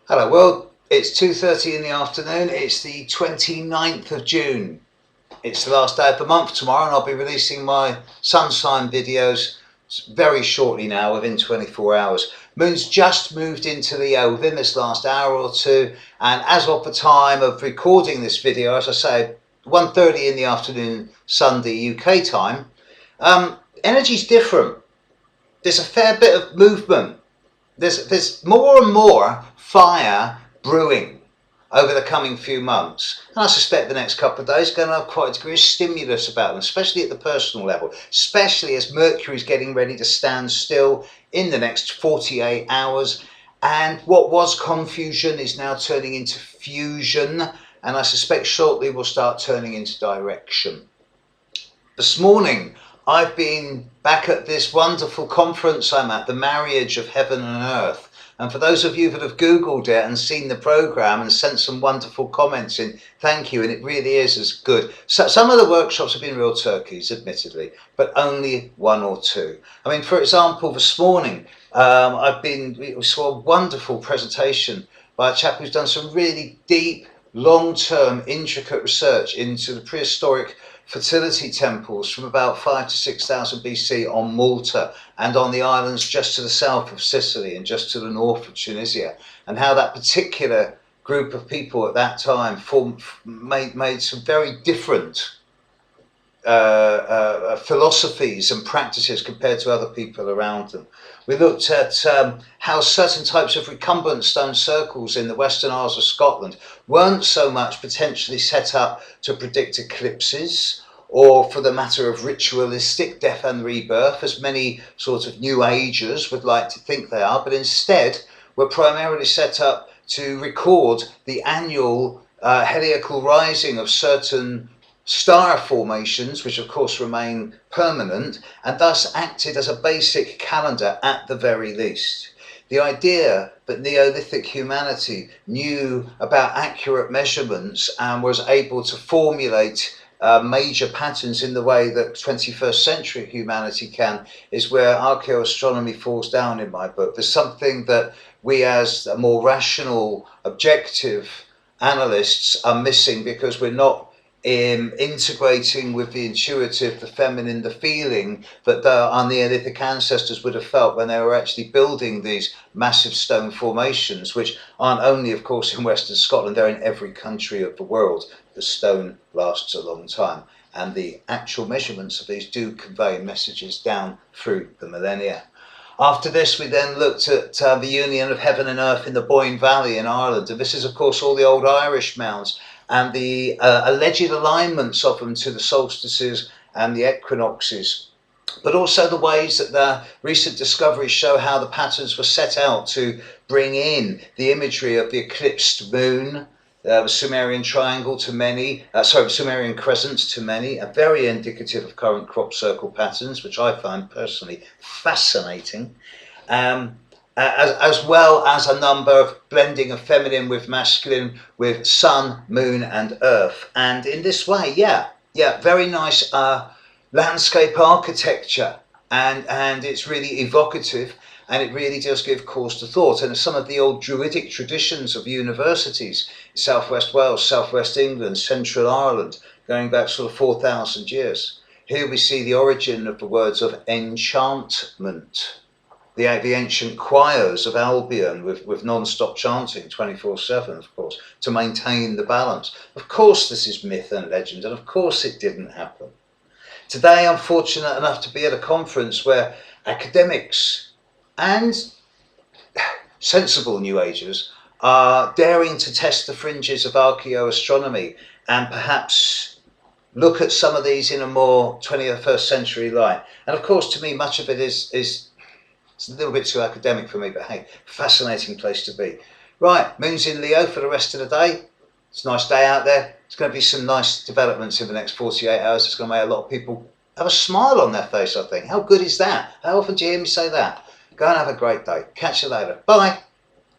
Hello world, it's 2:30 in the afternoon, it's the 29th of June. It's the last day of the month tomorrow, and I'll be releasing my sun sign videos very shortly now, within 24 hours. Moon's just moved into Leo within this last hour or two, and as of the time of recording this video, as I say, 1:30 in the afternoon Sunday UK time, energy's different. There's a fair bit of movement. There's more and more fire brewing over the coming few months. And I suspect the next couple of days are going to have quite a degree of stimulus about them, especially at the personal level, especially as Mercury is getting ready to stand still in the next 48 hours. And what was confusion is now turning into fusion, and I suspect shortly will start turning into direction. This morning, I've been back at this wonderful conference I'm at, the Marriage of Heaven and Earth. And for those of you that have Googled it and seen the programme and sent some wonderful comments in, thank you, and it really is as good. So, some of the workshops have been real turkeys, admittedly, but only one or two. I mean, for example, this morning, we saw a wonderful presentation by a chap who's done some really deep, long-term, intricate research into the prehistoric fertility temples from about 5,000 to 6,000 BC on Malta and on the islands just to the south of Sicily and just to the north of Tunisia, and how that particular group of people at that time made some very different philosophies and practices compared to other people around them. We looked at how certain types of recumbent stone circles in the Western Isles of Scotland weren't so much potentially set up to predict eclipses, or for the matter of ritualistic death and rebirth, as many sort of New Agers would like to think they are, but instead were primarily set up to record the annual heliacal rising of certain star formations, which of course remain permanent, and thus acted as a basic calendar at the very least. The idea that Neolithic humanity knew about accurate measurements and was able to formulate major patterns in the way that 21st century humanity can is where archaeoastronomy falls down in my book. There's something that we as more rational, objective analysts are missing, because we're not integrating with the intuitive, the feminine, the feeling that our Neolithic ancestors would have felt when they were actually building these massive stone formations, which aren't only, of course, in Western Scotland, they're in every country of the world. The stone lasts a long time, and the actual measurements of these do convey messages down through the millennia. After this, we then looked at the union of heaven and earth in the Boyne Valley in Ireland, and this is, of course, all the old Irish mounds and the alleged alignments of them to the solstices and the equinoxes, but also the ways that the recent discoveries show how the patterns were set out to bring in the imagery of the eclipsed moon, the Sumerian triangle to many, Sumerian crescents to many, are very indicative of current crop circle patterns, which I find personally fascinating. As well as a number of blending of feminine with masculine, with sun, moon and earth. And in this way, very nice landscape architecture, and it's really evocative, and it really does give cause to thought. And some of the old druidic traditions of universities, Southwest Wales, Southwest England, Central Ireland, going back sort of 4,000 years. Here we see the origin of the words of enchantment. The ancient choirs of Albion with non-stop chanting 24/7, of course, to maintain the balance. Of course this is myth and legend, and of course it didn't happen. Today I'm fortunate enough to be at a conference where academics and sensible New Agers are daring to test the fringes of archaeoastronomy and perhaps look at some of these in a more 21st century light. And of course, to me, much of it is it's a little bit too academic for me, but hey, fascinating place to be. Right, Moon's in Leo for the rest of the day. It's a nice day out there. It's going to be some nice developments in the next 48 hours. It's going to make a lot of people have a smile on their face, I think. How good is that? How often do you hear me say that? Go and have a great day. Catch you later. Bye.